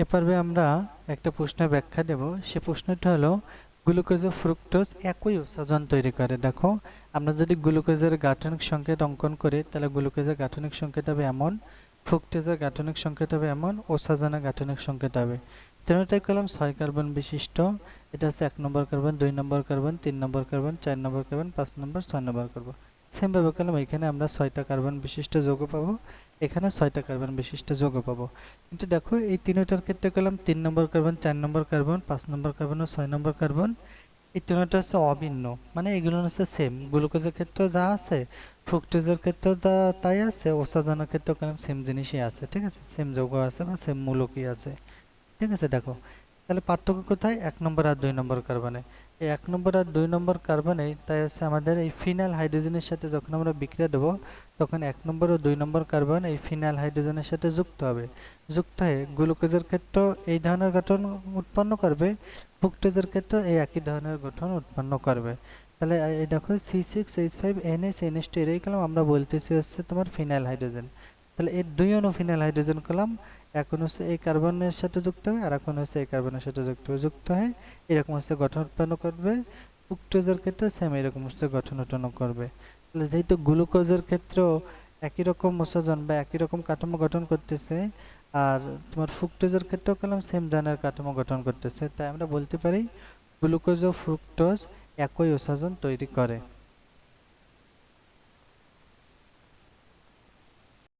এ পর্বে আমরা একটা প্রশ্নের ব্যাখ্যা দেব। সে প্রশ্নটা হলো গ্লুকোজ ও ফ্রুক্টোজ একই উৎসেচন তৈরি করে। দেখো, আমরা যদি গ্লুকোজের গাঠনিক সংকেত অঙ্কন করি তাহলে গ্লুকোজের গাঠনিক সংকেত হবে এমন, ফ্রুক্টোজের গাঠনিক সংকেত হবে এমন, উৎসেচনের গাঠনিক সংকেত হবে। তেরোটাই কলম 6 কার্বন বিশিষ্ট। এটা হচ্ছে 1 নম্বর কার্বন, 2 নম্বর কার্বন, 3 নম্বর কার্বন, 4 নম্বর কার্বন, 5 নম্বর, 6 নম্বর কার্বন। সেম ভাবে কলম এখানে আমরা 6টা কার্বন বিশিষ্ট যৌগ পাবো, এখানে 6টা কার্বন বিশিষ্ট যৌগ পাবো। কিন্তু দেখো এই তিনটার ক্ষেত্রে কলম 3 নম্বর কার্বন, 4 নম্বর কার্বন, 5 নম্বর কার্বন ও 6 নম্বর কার্বন, এই তিনটা হচ্ছে অভিন্ন, মানে এগুলো হচ্ছে সেম। গ্লুকোজের ক্ষেত্রেও যা আছে, ফ্রুক্টোজের ক্ষেত্রেও তাই আছে, ওসাজনের ক্ষেত্রেও কলম সেম জিনিসই আছে। ঠিক আছে, সেম যৌগ আছে বা সেম মূলকই আছে। ঠিক আছে, দেখো তাহলে পার্থক্য কোথায়? 1 নম্বর আর 2 নম্বর কার্বনে। এই 1 নম্বর আর 2 নম্বর কার্বনে তাই হচ্ছে আমাদের এই ফিনাইল হাইড্রোজেনের সাথে যখন আমরা বিক্রিয়া দেবো তখন 1 নম্বর ও 2 নম্বর কার্বন এই ফিনাইল হাইড্রোজেনের সাথে যুক্ত হবে। যুক্ত হয়ে গ্লুকোজের ক্ষেত্রেও এই ধরনের গঠন উৎপন্ন করবে, ফ্রুক্টোজের ক্ষেত্রেও এই একই ধরনের গঠন উৎপন্ন করবে। তাহলে এই দেখো C6H5NH2 এর এই কলম আমরা বলতেছি হচ্ছে তোমার ফিনাইল হাইড্রোজেন। তাহলে এর দুই অণু ফিনাইল হাইড্রোজেন কলম, এখন হচ্ছে এই কার্বনের সাথে যুক্ত হবে আর এখন হচ্ছে এই কার্বনের সাথে যুক্ত হয়ে এরকম হচ্ছে গঠন উৎপন্ন করবে। ফ্রুক্টোজের ক্ষেত্রে সেম এরকম হচ্ছে গঠন উৎপন্ন করবে। তাহলে যেহেতু গ্লুকোজের ক্ষেত্রেও একই রকম উৎসেচন বা একই রকম কাঠামো গঠন করতেছে, আর তোমার ফ্রুক্টোজের ক্ষেত্রেও কলম সেম ধরনের কাঠামো গঠন করতেছে, তাই আমরা বলতে পারি গ্লুকোজ ও ফ্রুক্টোজ একই উৎসেচন তৈরি করে।